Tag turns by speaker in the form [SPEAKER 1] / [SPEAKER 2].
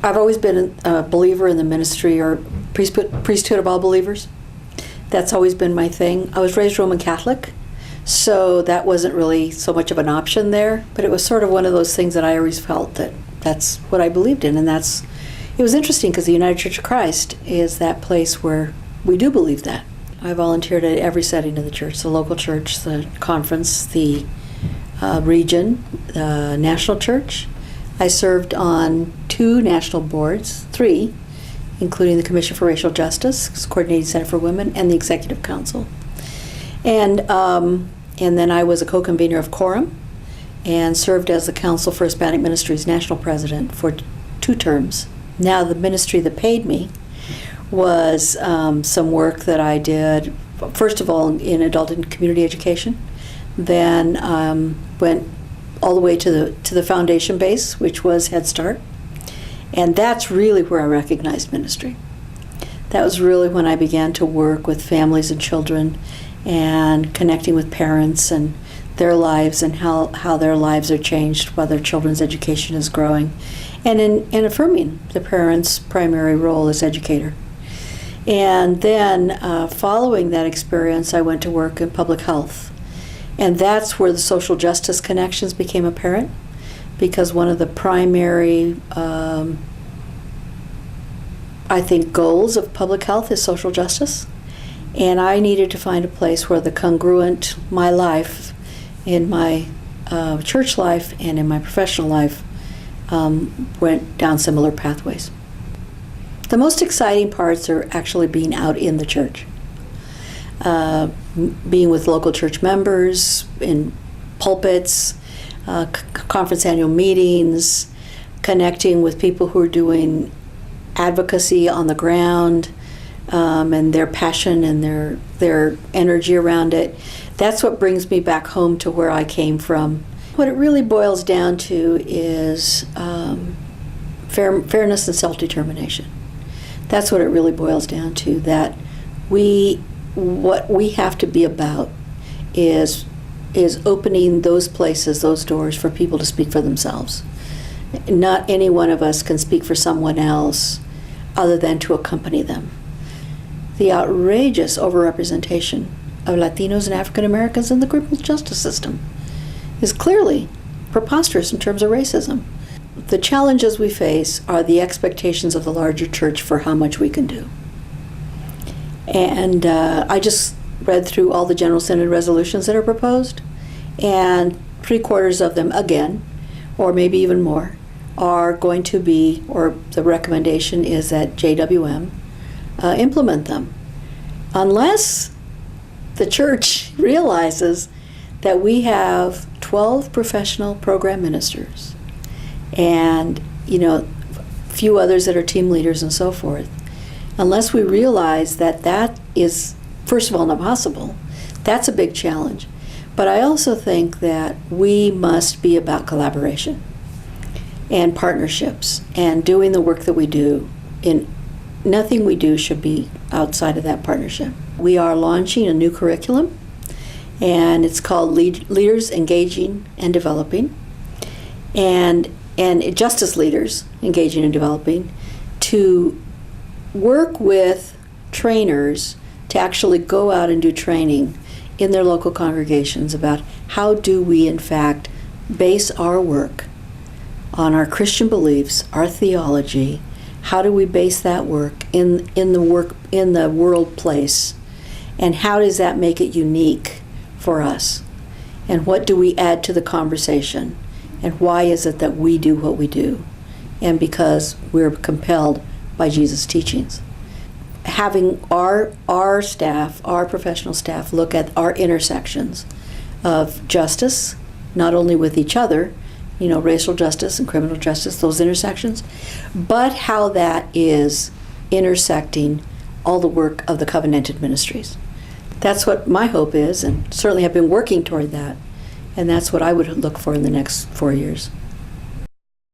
[SPEAKER 1] I've always been a believer in the ministry or priesthood of all believers. That's always been my thing. I was raised Roman Catholic, so that wasn't really so much of an option there, but it was sort of one of those things that I always felt that that's what I believed in, and it was interesting because the United Church of Christ is that place where we do believe that. I volunteered at every setting of the church, the local church, the conference, the region, the national church. I served on 2 national boards, 3, including the Commission for Racial Justice, Coordinating Center for Women, and the Executive Council. And then I was a co-convener of Quorum and served as the Council for Hispanic Ministries national president for 2 terms. Now the ministry that paid me was some work that I did, first of all, in adult and community education, then went all the way to the foundation base, which was Head Start. And that's really where I recognized ministry. That was really when I began to work with families and children and connecting with parents and their lives and how their lives are changed while their children's education is growing, and in affirming the parents' primary role as educator. And then following that experience, I went to work in public health. And that's where the social justice connections became apparent, because one of the primary, I think, goals of public health is social justice. And I needed to find a place where the congruent, my life, in my church life and in my professional life, went down similar pathways. The most exciting parts are actually being out in the church. Being with local church members, in pulpits, conference annual meetings, connecting with people who are doing advocacy on the ground, and their passion and their energy around it. That's what brings me back home to where I came from. What it really boils down to is fairness and self-determination. That's what it really boils down to, that what we have to be about is opening those places, those doors for people to speak for themselves. Not any one of us can speak for someone else other than to accompany them. The outrageous overrepresentation of Latinos and African Americans in the criminal justice system is clearly preposterous in terms of racism. The challenges we face are the expectations of the larger church for how much we can do. And I just read through all the General Synod resolutions that are proposed, and 3/4 of them, again, or maybe even more, are going to be, or the recommendation is that JWM implement them. Unless the church realizes that we have 12 professional program ministers and, a few others that are team leaders and so forth, unless we realize that is, first of all, not possible, that's a big challenge. But I also think that we must be about collaboration and partnerships and doing the work that we do. Nothing we do should be outside of that partnership. We are launching a new curriculum, and it's called Leaders Engaging and Developing, and Justice Leaders Engaging and Developing, to work with trainers to actually go out and do training in their local congregations about how do we, in fact, base our work on our Christian beliefs, our theology. How do we base that work in the world place, and how does that make it unique for us? And what do we add to the conversation? And why is it that we do what we do? And because we're compelled by Jesus' teachings. Having our staff, our professional staff, look at our intersections of justice, not only with each other, racial justice and criminal justice, those intersections, but how that is intersecting all the work of the covenanted ministries. That's what my hope is, and certainly I've been working toward that, and that's what I would look for in the next 4 years.